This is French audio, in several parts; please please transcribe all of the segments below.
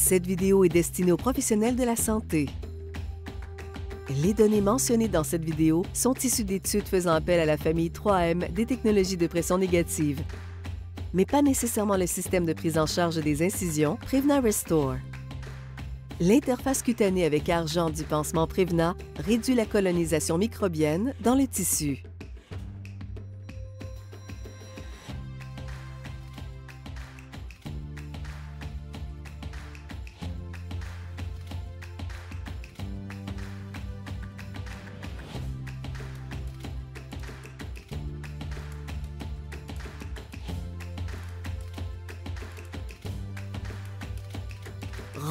Cette vidéo est destinée aux professionnels de la santé. Les données mentionnées dans cette vidéo sont issues d'études faisant appel à la famille 3M des technologies de pression négative, mais pas nécessairement le système de prise en charge des incisions Prevna Restore. L'interface cutanée avec argent du pansement Prevna réduit la colonisation microbienne dans le tissu.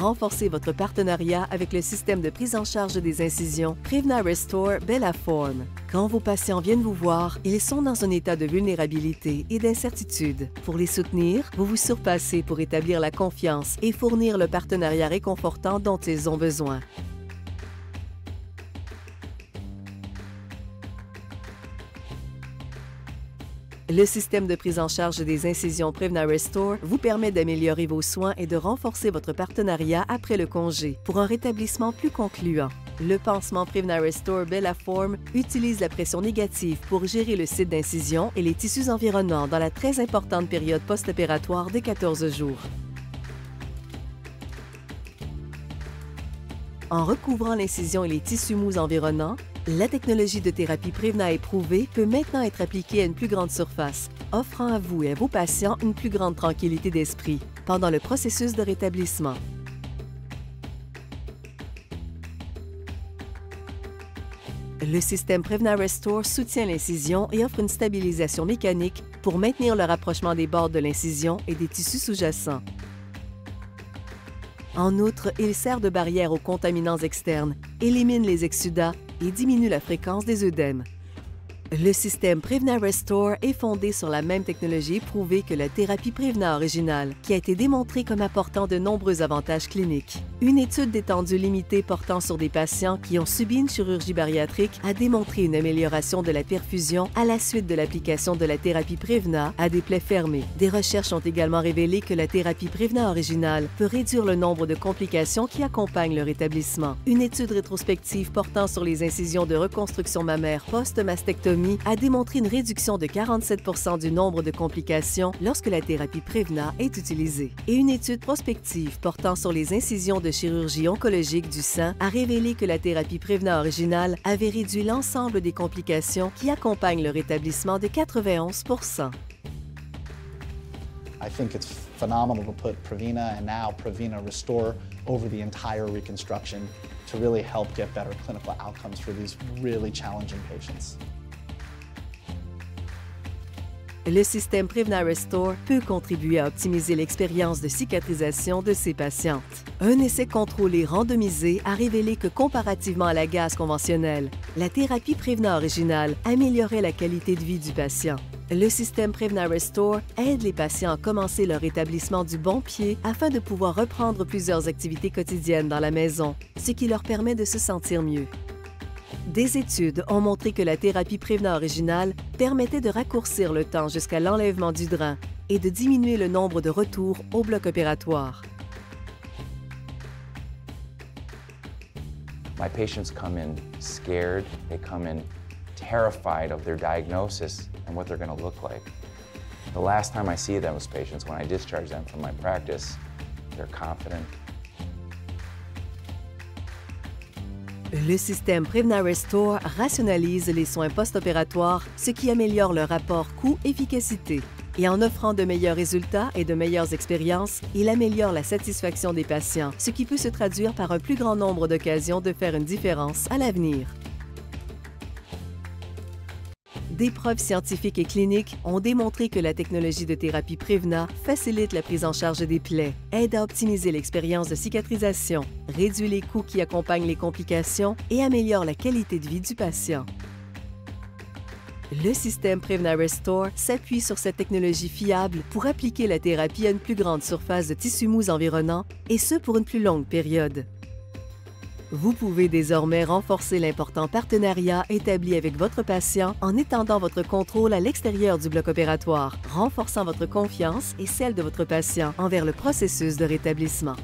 Renforcez votre partenariat avec le système de prise en charge des incisions Prevna Restore Bellaform. Quand vos patients viennent vous voir, ils sont dans un état de vulnérabilité et d'incertitude. Pour les soutenir, vous vous surpassez pour établir la confiance et fournir le partenariat réconfortant dont ils ont besoin. Le système de prise en charge des incisions Prevna Restore vous permet d'améliorer vos soins et de renforcer votre partenariat après le congé pour un rétablissement plus concluant. Le pansement Prevna Restore Bellaform utilise la pression négative pour gérer le site d'incision et les tissus environnants dans la très importante période post-opératoire de 14 jours. En recouvrant l'incision et les tissus mous environnants, la technologie de thérapie Prevna éprouvée peut maintenant être appliquée à une plus grande surface, offrant à vous et à vos patients une plus grande tranquillité d'esprit pendant le processus de rétablissement. Le système Prevna Restore soutient l'incision et offre une stabilisation mécanique pour maintenir le rapprochement des bords de l'incision et des tissus sous-jacents. En outre, il sert de barrière aux contaminants externes, élimine les exsudats et diminue la fréquence des œdèmes. Le système Prevna Restore est fondé sur la même technologie éprouvée que la thérapie Prevna originale, qui a été démontrée comme apportant de nombreux avantages cliniques. Une étude d'étendue limitée portant sur des patients qui ont subi une chirurgie bariatrique a démontré une amélioration de la perfusion à la suite de l'application de la thérapie Prevna à des plaies fermées. Des recherches ont également révélé que la thérapie Prevna originale peut réduire le nombre de complications qui accompagnent le rétablissement. Une étude rétrospective portant sur les incisions de reconstruction mammaire post-mastectomie a démontré une réduction de 47% du nombre de complications lorsque la thérapie Prevna est utilisée. Et une étude prospective portant sur les incisions de chirurgie oncologique du sein a révélé que la thérapie Prevna originale avait réduit l'ensemble des complications qui accompagnent le rétablissement de 91%. I think it's phenomenal to put Prevna and now Prevna Restore over the entire reconstruction to really help get better clinical outcomes for these really challenging patients. Le système Prevna Restore peut contribuer à optimiser l'expérience de cicatrisation de ces patientes. Un essai contrôlé randomisé a révélé que comparativement à la gaze conventionnelle, la thérapie Prevna originale améliorait la qualité de vie du patient. Le système Prevna Restore aide les patients à commencer leur rétablissement du bon pied afin de pouvoir reprendre plusieurs activités quotidiennes dans la maison, ce qui leur permet de se sentir mieux. Des études ont montré que la thérapie Prevna originale permettait de raccourcir le temps jusqu'à l'enlèvement du drain et de diminuer le nombre de retours au bloc opératoire. My patients come in scared, they come in terrified of their diagnosis and what they're going to look like. The last time I see those patients, when I discharge them from my practice, they're confident. Le système Prevna Restore rationalise les soins post-opératoires, ce qui améliore le rapport coût-efficacité. Et en offrant de meilleurs résultats et de meilleures expériences, il améliore la satisfaction des patients, ce qui peut se traduire par un plus grand nombre d'occasions de faire une différence à l'avenir. Des preuves scientifiques et cliniques ont démontré que la technologie de thérapie Prevna facilite la prise en charge des plaies, aide à optimiser l'expérience de cicatrisation, réduit les coûts qui accompagnent les complications et améliore la qualité de vie du patient. Le système Prevna Restore s'appuie sur cette technologie fiable pour appliquer la thérapie à une plus grande surface de tissu mou environnant, et ce pour une plus longue période. Vous pouvez désormais renforcer l'important partenariat établi avec votre patient en étendant votre contrôle à l'extérieur du bloc opératoire, renforçant votre confiance et celle de votre patient envers le processus de rétablissement.